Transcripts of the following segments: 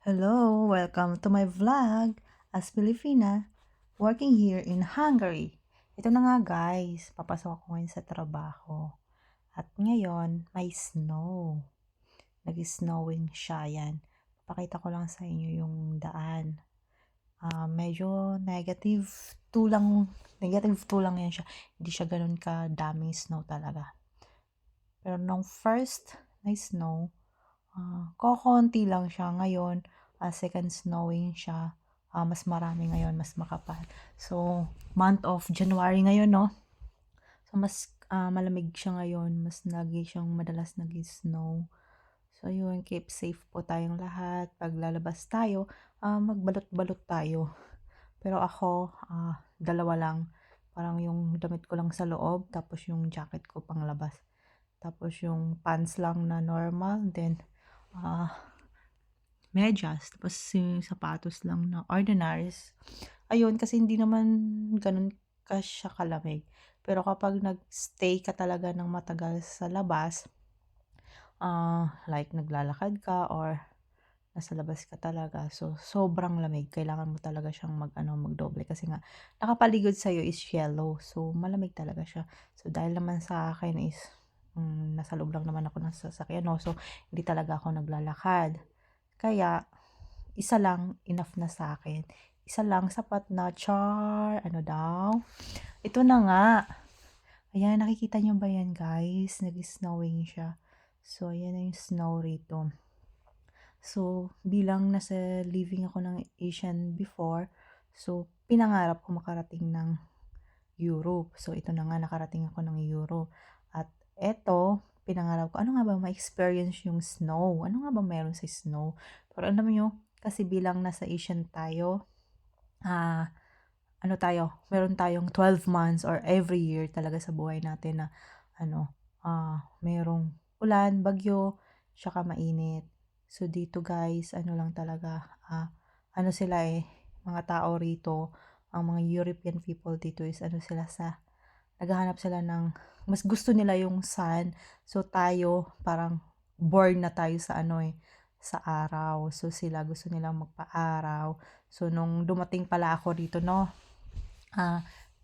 Hello, welcome to my vlog as Filipina working here in Hungary. Ito na nga guys, papasok ako ngayon sa trabaho. At ngayon, may snow. Nag-snowing siya yan. Pakita ko lang sa inyo yung daan. Medyo negative 2 lang yan siya. Hindi siya ganun kadaming snow talaga. Pero nung first na snow, kokonti lang siya. Ngayon, second snowing siya. Mas marami ngayon, mas makapal. So, month of January ngayon, no? So, mas malamig siya ngayon. Mas lagi siyang madalas nag-snow. So, yun, keep safe po tayong lahat. Pag lalabas tayo, magbalot-balot tayo. Pero ako, dalawa lang. Parang yung damit ko lang sa loob, tapos yung jacket ko pang labas. Tapos yung pants lang na normal, then medyas, tapos yung sapatos lang na ordinaries. Ayun, kasi hindi naman ganun ka siya kalamig. Pero kapag nag-stay ka talaga ng matagal sa labas, like naglalakad ka or nasa labas ka talaga, so sobrang lamig. Kailangan mo talaga siyang magdoble kasi nga nakapaligid sa'yo is yellow. So malamig talaga siya. So dahil naman sa akin is nasa loob lang naman ako ng sasakyan, no? So hindi talaga ako naglalakad. Kaya isa lang enough na sa akin. Isa lang sapat na, char. Ano daw? Ito na nga. Ayan, nakikita niyo ba yan guys? Nag-snowing siya. So, ayan na yung snow rito. So, bilang nasa living ako ng Asian before, so, pinangarap ko makarating ng Europe. So, ito na nga, nakarating ako ng Europe. At eto, pinangarap ko, ano nga ba ma-experience yung snow? Ano nga ba meron sa snow? Pero alam nyo, kasi bilang nasa Asian tayo, meron tayong 12 months or every year talaga sa buhay natin na merong ulan, bagyo, tsaka mainit. So dito guys, ano lang talaga, sila mga tao rito, ang mga European people dito is naghahanap sila ng, mas gusto nila yung sun. So tayo, parang born na tayo sa araw. So sila gusto nilang magpa-araw. So nung dumating pala ako dito, no,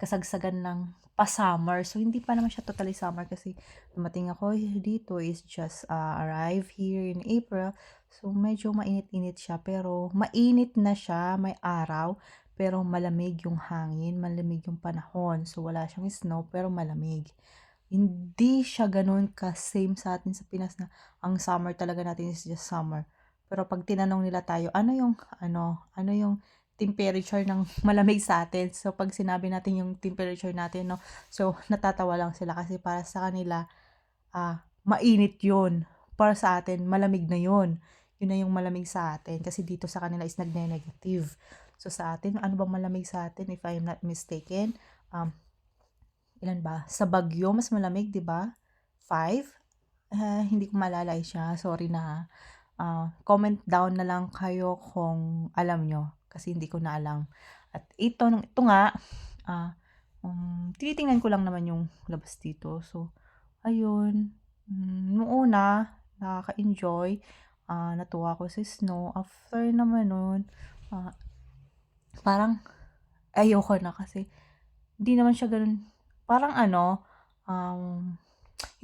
kasagsagan ng pa-summer. So, hindi pa naman siya totally summer kasi dumating ako dito is just arrive here in April. So, medyo mainit-init siya. Pero, mainit na siya. May araw. Pero, malamig yung hangin. Malamig yung panahon. So, wala siyang snow pero malamig. Hindi siya ganun ka-same sa atin sa Pinas na ang summer talaga natin is just summer. Pero, pag tinanong nila tayo, ano yung temperature ng malamig sa atin. So, pag sinabi natin yung temperature natin, no, so, natatawa lang sila kasi para sa kanila, mainit yun. Para sa atin, malamig na yun. Yun na yung malamig sa atin. Kasi dito sa kanila is nagne-negative. So, sa atin, ano bang malamig sa atin? If I am not mistaken, ilan ba? Sa Bagyo, mas malamig, di ba? 5? Hindi ko maalala siya. Sorry na. Comment down na lang kayo kung alam nyo. Kasi hindi ko na alam. At ito nga, tinitingnan ko lang naman yung labas dito. So, ayun. Noong una, nakaka-enjoy. Natuwa ko sa snow. After naman nun, parang ayoko na kasi hindi naman siya ganun. Parang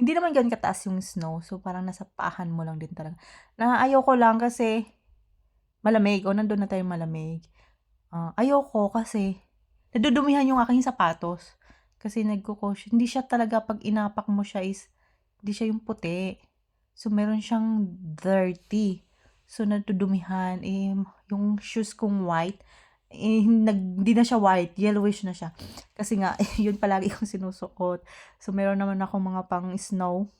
hindi naman ganun kataas yung snow. So, parang nasa paahan mo lang din talaga. Ayoko lang kasi malamig. O, nandun na tayo malamig. Ayoko kasi nadudumihan yung aking sapatos. Kasi nagko-caution. Hindi siya talaga pag inapak mo siya is, hindi siya yung puti. So, meron siyang dirty. So, nadudumihan. Yung shoes kong white, hindi na siya white. Yellowish na siya. Kasi nga, yun palagi kong sinusuot. So, meron naman ako mga pang snow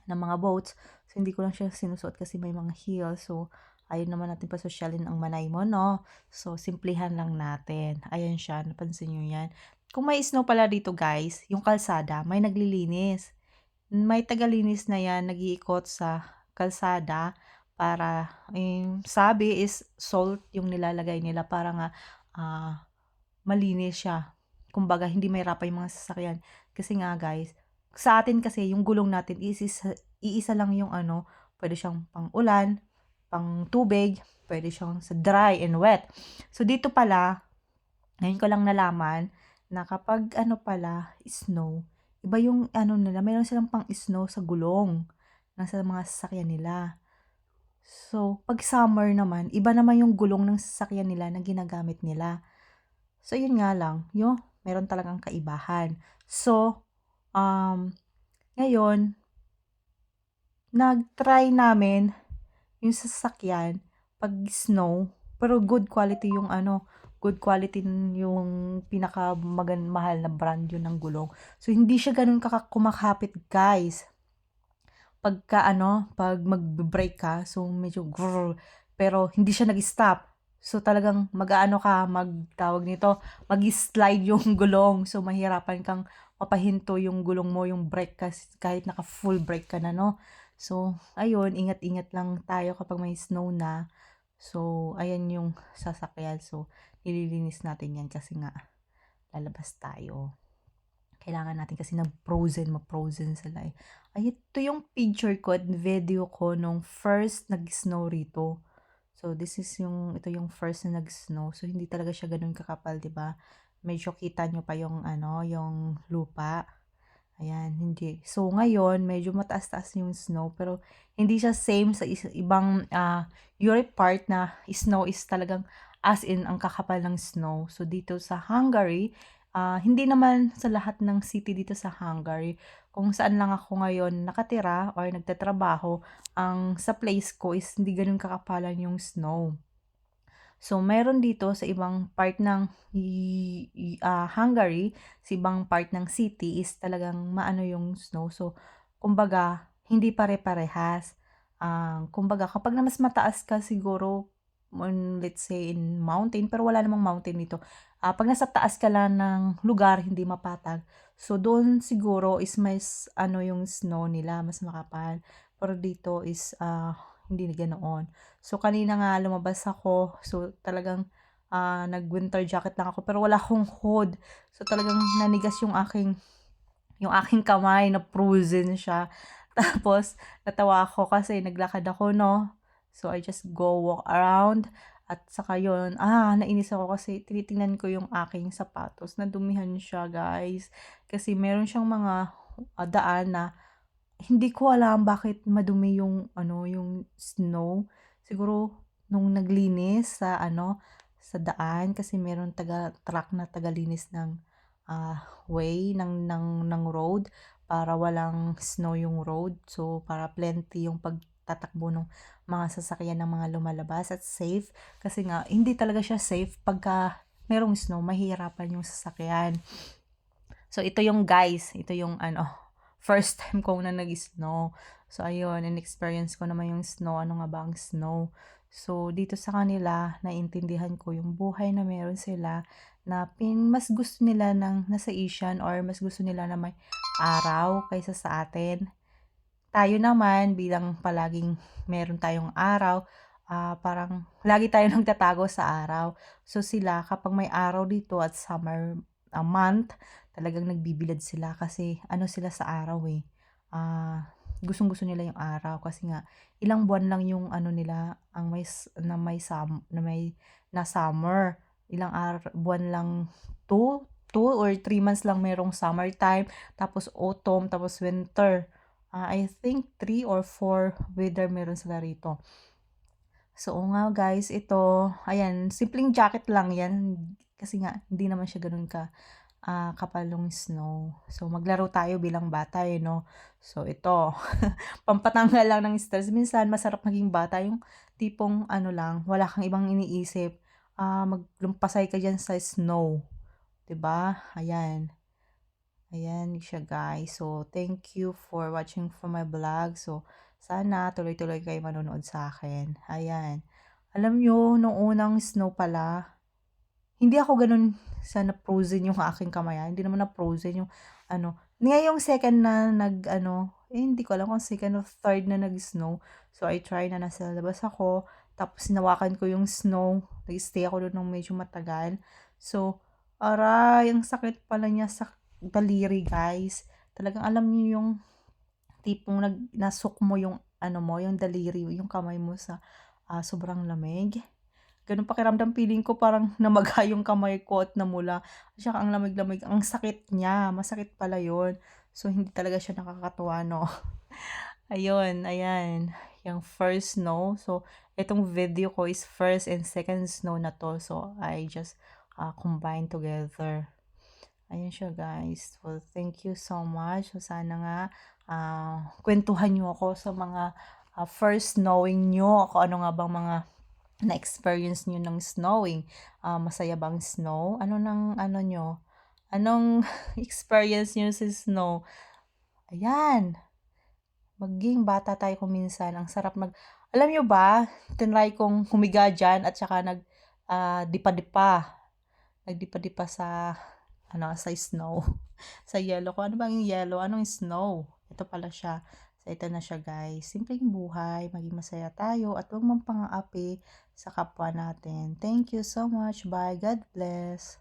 na mga boats. So, hindi ko lang siya sinusuot kasi may mga heels. So, ayun naman natin pasosyalin ang manay mo, no? So, simplihan lang natin. Ayan siya, napansin nyo yan. Kung may snow pala dito, guys, yung kalsada, may naglilinis. May tagalinis na yan, nag-iikot sa kalsada para, sabi is salt yung nilalagay nila para nga malinis siya. Kumbaga, hindi mahirapan yung mga sasakyan. Kasi nga, guys, sa atin kasi, yung gulong natin, iisa lang yung pwede siyang pang ulan, pang tubig, puwede siyang sa dry and wet. So, dito pala, ngayon ko lang nalaman na kapag ano pala, snow, iba yung ano nila, meron silang pang-snow sa gulong ng sa mga sasakyan nila. So, 'pag summer naman, iba naman yung gulong ng sasakyan nila na ginagamit nila. So, yun nga lang, yung meron talagang kaibahan. So, um, ngayon, nag-try namin yung sasakyan 'pag snow, pero good quality yung ano, good quality yung mahal na brand yun ng gulong. So, hindi siya gano'n kumakapit guys. Pagka ano, 'pag magbe-brake ka, so medyo grrr, pero hindi siya nag-stop. So, talagang mag-aano ka, tawag nito, mag-slide yung gulong. So, mahihirapan kang mapahinto yung gulong mo, yung brake kahit naka-full brake ka na 'no. So, ayun, ingat-ingat lang tayo kapag may snow na. So, ayan yung sasakyan. So, nililinis natin 'yan kasi nga lalabas tayo. Kailangan natin kasi ma-frozen sila, eh. Ay, ito yung picture ko at video ko nung first nag-snow rito. So, ito yung first na nag-snow. So, hindi talaga siya gano'n kakapal, 'di ba? Medyo kita niyo pa yung ano, yung lupa. Ayan, hindi. So, ngayon medyo mataas-taas yung snow pero hindi siya same sa ibang, Europe part na snow is talagang as in ang kakapal ng snow. So, dito sa Hungary, hindi naman sa lahat ng city dito sa Hungary, kung saan lang ako ngayon nakatira or nagtatrabaho, sa place ko is hindi gano'n kakapalan yung snow. So, meron dito sa ibang part ng Hungary, sa ibang part ng city is talagang maano yung snow. So, kumbaga hindi pare-parehas. Kumbaga kapag na mas mataas ka siguro let's say in mountain, pero wala namang mountain dito. 'Pag nasa taas ka lang ng lugar hindi mapatag, so doon siguro is mas ano yung snow nila, mas makapal. Pero dito is, hindi ganoon. So, kanina nga lumabas ako, so talagang, nag-winter jacket lang ako pero wala akong hood. So, talagang nanigas yung aking kamay, na frozen siya. Tapos natawa ako kasi naglakad ako 'no, so I just go walk around at saka yun, nainis ako kasi tinitingnan ko yung aking sapatos, nadumihan siya guys. Kasi meron siyang mga, daan na hindi ko alam bakit madumi yung ano, yung snow. Siguro nung naglinis sa ano, sa daan kasi meron truck na tagalinis ng, way ng road para walang snow yung road. So, para plenty yung pagtatakbo ng mga sasakyan ng mga lumalabas at safe. Kasi nga hindi talaga siya safe pagka merong snow, mahihirapan yung sasakyan. So, ito yung guys, ito yung ano, first time ko na nag-snow. So, ayun, in-experience ko naman yung snow. Ano nga ba ang snow? So, dito sa kanila, naintindihan ko yung buhay na meron sila na mas gusto nila ng nasa Asian or mas gusto nila na may araw kaysa sa atin. Tayo naman, bilang palaging meron tayong araw, parang lagi tayo nagtatago sa araw. So, sila kapag may araw dito at summer month, talagang nagbibilad sila kasi ano sila sa araw, eh, gustong-gusto nila yung araw kasi nga ilang buwan lang yung ano nila, ang na summer. Ilang buwan lang, 2 or 3 months lang merong summertime, tapos autumn, tapos winter. I think 3 or 4 weather meron sila rito. So, oo nga guys, ito, ayan, simpleng jacket lang 'yan kasi nga hindi naman siya gano'n kapal nung snow. So, maglaro tayo bilang bata, eh, 'no. So, ito, pampatanggal lang ng stress. Minsan masarap maging bata, yung tipong ano lang, wala kang ibang iniisip, maglumpasay ka diyan sa snow, 'di ba? Ayan. Ayan siya guys. So, thank you for watching for my vlog. So, sana tuloy-tuloy kayo manonood sa akin. Ayan. Alam nyo, nung unang snow pala, hindi ako gano'n sa na-frozen yung aking kamay, hindi naman na-frozen yung ano. Ngayong second na nag-ano, hindi ko alam kung second or third na nag-snow. So, I try na nasa labas ako, tapos hinawakan ko yung snow, nag-stay ako do'n ng medyo matagal. So, aray, ang sakit pala niya sa daliri guys. Talagang alam niyo yung tipong nasuk mo yung ano mo, yung daliri, yung kamay mo sa sobrang lamig. Gano'n pakiramdam, feeling ko parang namaga yung kamay ko at namula. At saka ang lamig-lamig, ang sakit niya, masakit pala yun. So, hindi talaga siya nakakatuwa 'no. Ayun, ayan, yung first snow. So, itong video ko is first and second snow na 'to. So, I just, combine together. Ayun siya guys. Well, thank you so much. So, sana nga, kuwentuhan niyo ako sa mga, first snowing niyo. Kung ano nga bang mga na-experience niyo ng snowing. Masaya bang snow? Ano ng ano niyo, anong experience niyo sa snow? Ayan, maging bata tayo kung minsan. Ang sarap alam niyo ba, tinry kong humiga diyan at saka dipa-dipa. Nagdipa-dipa sa ano, sa snow, sa yellow. Kung ano bang yung yellow, anong snow? Ito pala siya. So, ito na siya guys. Simpleng buhay, maging masaya tayo at huwag magpang-api sa kapwa natin. Thank you so much. Bye. God bless.